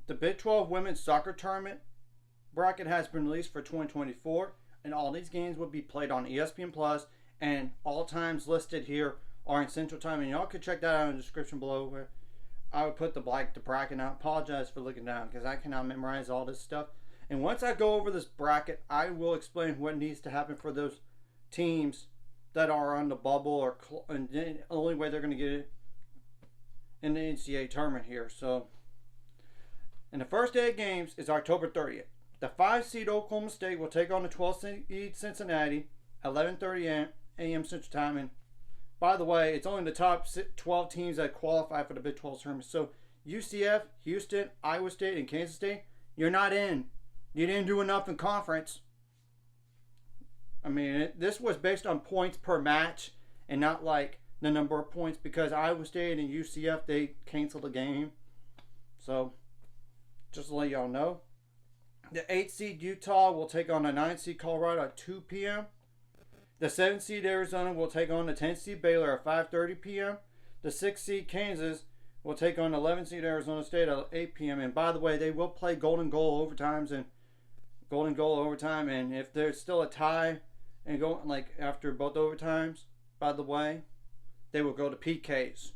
The Big 12 Women's Soccer Tournament bracket has been released for 2024, and all these games will be played on ESPN Plus, and all times listed here are in Central Time, and y'all can check that out in the description below where I would put the bracket. I apologize for looking down because I cannot memorize all this stuff. And once I go over this bracket, I will explain what needs to happen for those teams that are on the bubble, or and the only way they're going to get it in the NCAA tournament here. So, and the first day of games is October 30th. The 5 seed Oklahoma State will take on the 12 seed Cincinnati at 11:30 a.m. Central Time. And by the way, it's only the top 12 teams that qualify for the Big 12 tournament. So UCF, Houston, Iowa State, and Kansas State, you're not in. You didn't do enough in conference. I mean, this was based on points per match and not like the number of points, because Iowa State and UCF, they canceled the game. So, just to let y'all know. The 8 seed Utah will take on the 9 seed Colorado at 2 p.m. The 7 seed Arizona will take on the 10 seed Baylor at 5:30 p.m. The 6 seed Kansas will take on the 11 seed Arizona State at 8 p.m. And by the way, they will play golden goal overtime, and if there's still a tie and go like after both overtimes, by the way, they will go to PKs.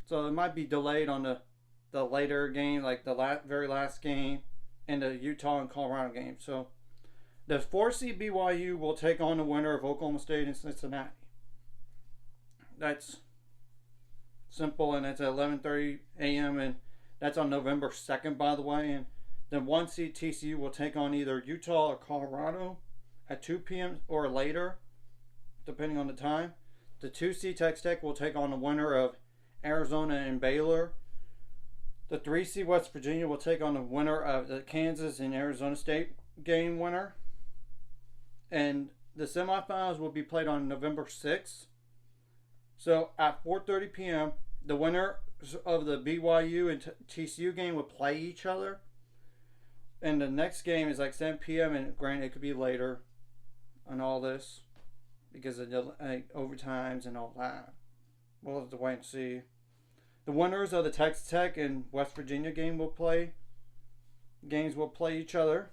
So it might be delayed on the later game, like the very last game, and the Utah and Colorado game. So the 4 seed BYU will take on the winner of Oklahoma State and Cincinnati. That's simple, and it's at 11:30 a.m. and that's on November 2nd, by the way. And the 1 seed TCU will take on either Utah or Colorado at 2 p.m. or later, depending on the time. The 2 seed Texas Tech will take on the winner of Arizona and Baylor. The 3 seed West Virginia will take on the winner of the Kansas and Arizona State game winner. And the semifinals will be played on November 6th. So at 4:30 p.m., the winner of the BYU and TCU game will play each other. And the next game is like 7 p.m. and granted it could be later on all this because of the overtimes and all that. We'll have to wait and see. The winners of the Texas Tech and West Virginia game will play each other.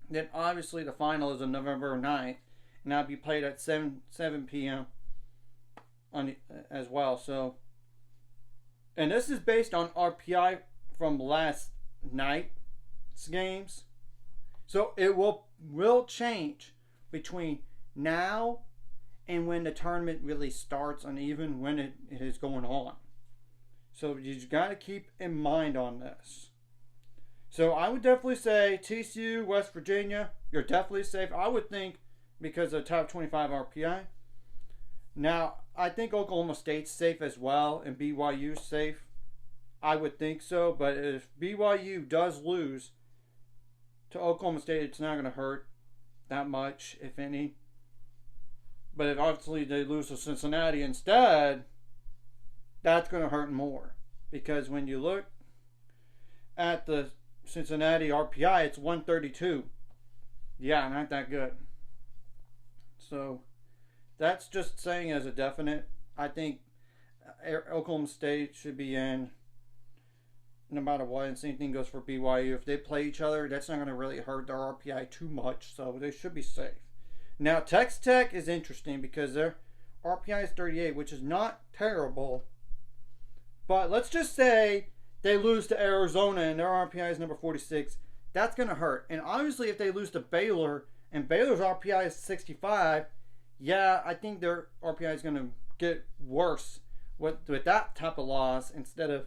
Then obviously the final is on November 9th, and that'll be played at 7 p.m. as well. So, and this is based on RPI from last night's games. So it will change between now and when the tournament really starts, and even when it is going on. So you got to keep in mind on this. So I would definitely say TCU, West Virginia, you're definitely safe. I would think because of top 25 RPI. Now, I think Oklahoma State's safe as well, and BYU's safe. I would think so, but if BYU does lose to Oklahoma State, it's not going to hurt that much, if any. But if obviously they lose to Cincinnati instead, that's going to hurt more. Because when you look at the Cincinnati RPI, it's 132. Yeah, not that good. So that's just saying as a definite. I think Oklahoma State should be in no matter what, and same thing goes for BYU. If they play each other, that's not going to really hurt their RPI too much, so they should be safe. Now, Texas Tech is interesting because their RPI is 38, which is not terrible. But let's just say they lose to Arizona and their RPI is number 46. That's going to hurt. And obviously, if they lose to Baylor and Baylor's RPI is 65, yeah, I think their RPI is going to get worse with that type of loss instead of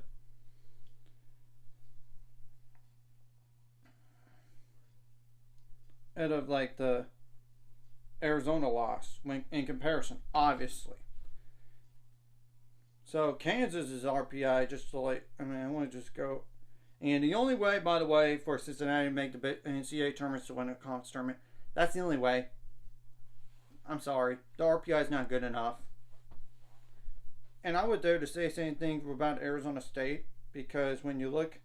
like the Arizona loss when in comparison, obviously. So Kansas's RPI, just to I want to just go. And the only way, by the way, for Cincinnati to make the NCAA tournament to win a conference tournament, that's the only way. I'm sorry, the RPI is not good enough. And I would dare to say the same thing about Arizona State, because when you look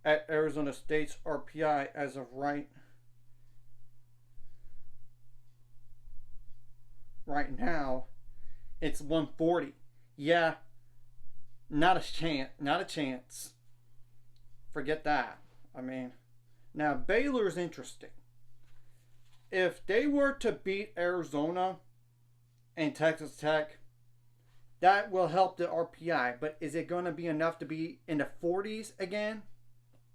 at Arizona State's RPI as of right now, it's 140. Yeah, not a chance. forget that. I mean, now Baylor's interesting. If they were to beat Arizona and Texas Tech, that will help the RPI. But is it going to be enough to be in the 40s again,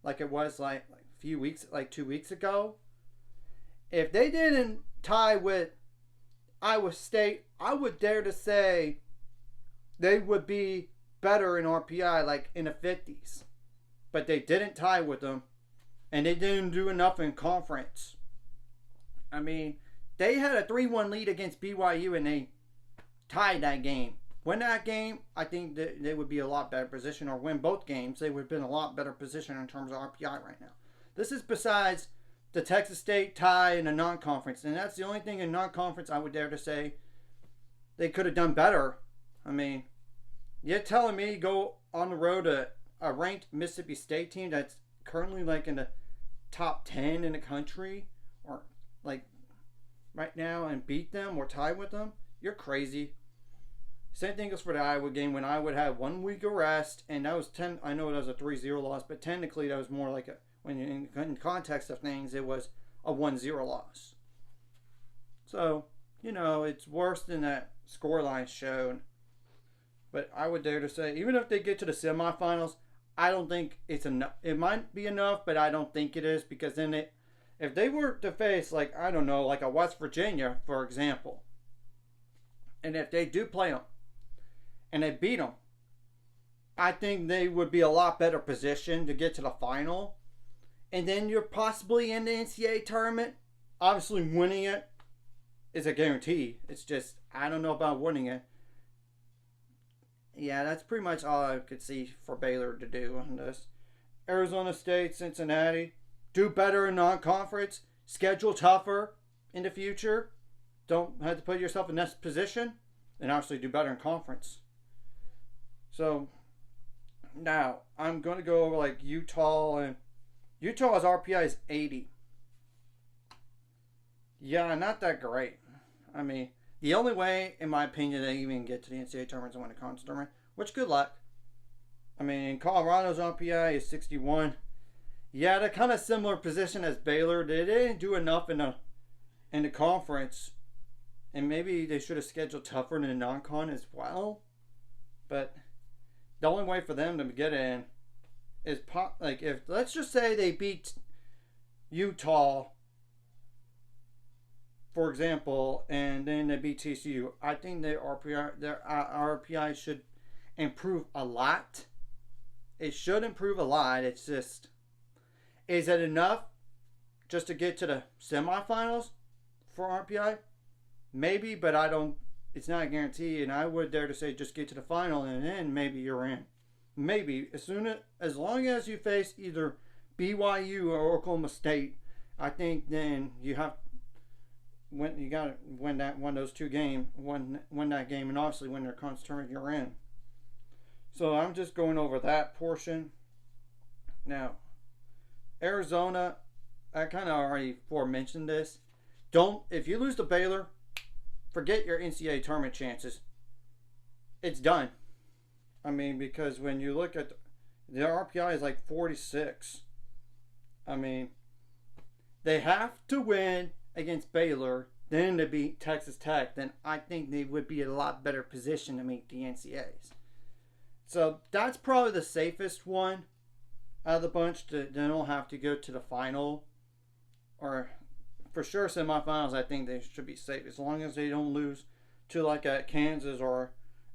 like it was like a few weeks, like 2 weeks ago? If they didn't tie with Iowa State, I would dare to say they would be better in RPI, like in the 50s. But they didn't tie with them, and they didn't do enough in conference. I mean, they had a 3-1 lead against BYU, and they tied that game. Win that game, I think that they would be a lot better position, or win both games, they would have been a lot better position in terms of RPI right now. This is besides the Texas State tie in a non-conference, and that's the only thing in non-conference I would dare to say they could have done better. I mean, you're telling me go on the road to a ranked Mississippi State team that's currently like in the top 10 in the country, or like right now, and beat them or tie with them? You're crazy. Same thing goes for the Iowa game, when I would have 1 week of rest, and that was 10. I know it was a 3-0 loss, but technically that was more like a, when in context of things, it was a 1-0 loss. So, you know, it's worse than that scoreline showed. But I would dare to say, even if they get to the semifinals, I don't think it's enough. It might be enough, but I don't think it is, because then if they were to face, like, I don't know, like a West Virginia, for example, and if they do play them, and they beat them, I think they would be a lot better positioned to get to the final. And then you're possibly in the NCAA tournament. Obviously, winning it is a guarantee. It's just, I don't know about winning it. Yeah, that's pretty much all I could see for Baylor to do on this. Arizona State, Cincinnati, do better in non-conference. Schedule tougher in the future. Don't have to put yourself in this position. And obviously do better in conference. So, now, I'm going to go over like Utah, and Utah's RPI is 80. Yeah, not that great. I mean, the only way, in my opinion, they even get to the NCAA tournament is to win a conference tournament, which good luck. I mean, Colorado's RPI is 61. Yeah, they're kind of similar position as Baylor. They didn't do enough in the conference, and maybe they should have scheduled tougher in the non-con as well. But the only way for them to get in is like, if let's just say they beat Utah, for example, and then they beat TCU. I think their RPI should improve a lot. It should improve a lot. It's just, is it enough just to get to the semifinals for RPI? Maybe, but I don't. It's not a guarantee, and I would dare to say just get to the final, and then maybe you're in. Maybe as long as you face either BYU or Oklahoma State, I think then you got to win those two games, win that game, and obviously win their conference tournament, you're in. So I'm just going over that portion. Now, Arizona, I kind of already forementioned this. If you lose to Baylor, forget your NCAA tournament chances. It's done. I mean, because when you look at the RPI is like 46. I mean, they have to win against Baylor, then to beat Texas Tech. Then I think they would be in a lot better position to meet the NCAAs. So that's probably the safest one out of the bunch. They don't have to go to the final, or for sure semifinals. I think they should be safe as long as they don't lose to like a Kansas or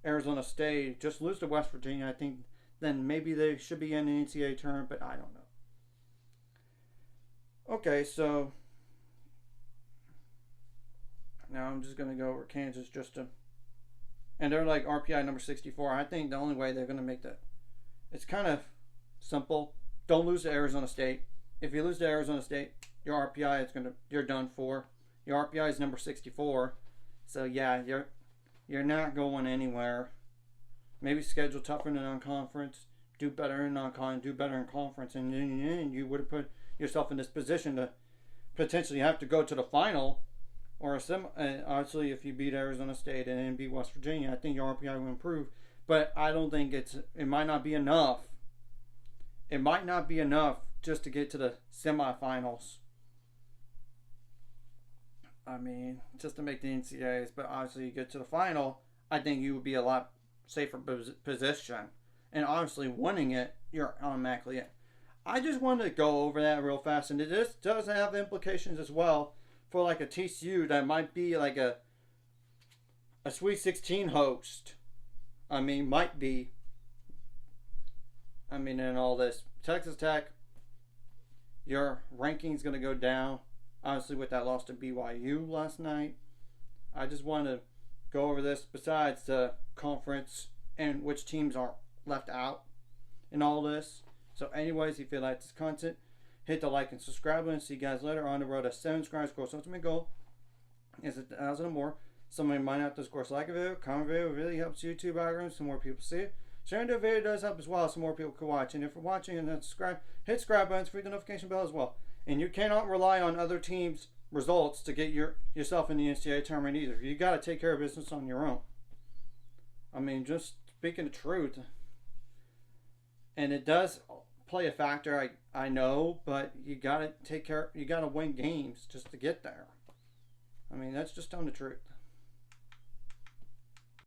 Arizona State. Just lose to West Virginia. I think then maybe they should be in the NCAA tournament, but I don't know. Okay, so now I'm just going to go over Kansas and they're like RPI number 64. I think the only way they're going to make that, it's kind of simple. Don't lose to Arizona State. If you lose to Arizona State, your RPI you're done for. Your RPI is number 64. So yeah, you're not going anywhere. Maybe schedule tougher in the non-conference, do better in non-con, do better in conference, and then you would have put yourself in this position to potentially have to go to the final, or obviously if you beat Arizona State and then beat West Virginia, I think your RPI will improve. But I don't think it might not be enough it might not be enough just to get to the semifinals. I mean, just to make the NCAAs, but obviously you get to the final, I think you would be a lot safer position. And obviously winning it, you're automatically in. I just wanted to go over that real fast, and this does have implications as well for like a TCU that might be like a Sweet 16 host. I mean, might be. I mean, in all this, Texas Tech, your ranking's going to go down. Obviously, with that loss to BYU last night. I just want to go over this besides the conference and which teams are left out in all this. So anyways, if you like this content, hit the like and subscribe button. See you guys later on the road to 7 subscribers. Of course, ultimate goal is 1,000 or more. Somebody might have to, of course, like a video, comment a video. It really helps YouTube algorithms so more people see it. Sharing the video does help as well so more people can watch. And if you're watching and then subscribe, hit subscribe buttons, hit the notification bell as well. And you cannot rely on other teams' results to get yourself in the NCAA tournament either. You got to take care of business on your own. I mean, just speaking the truth. And it does play a factor, I know, but you got to take care. You got to win games just to get there. I mean, that's just telling the truth.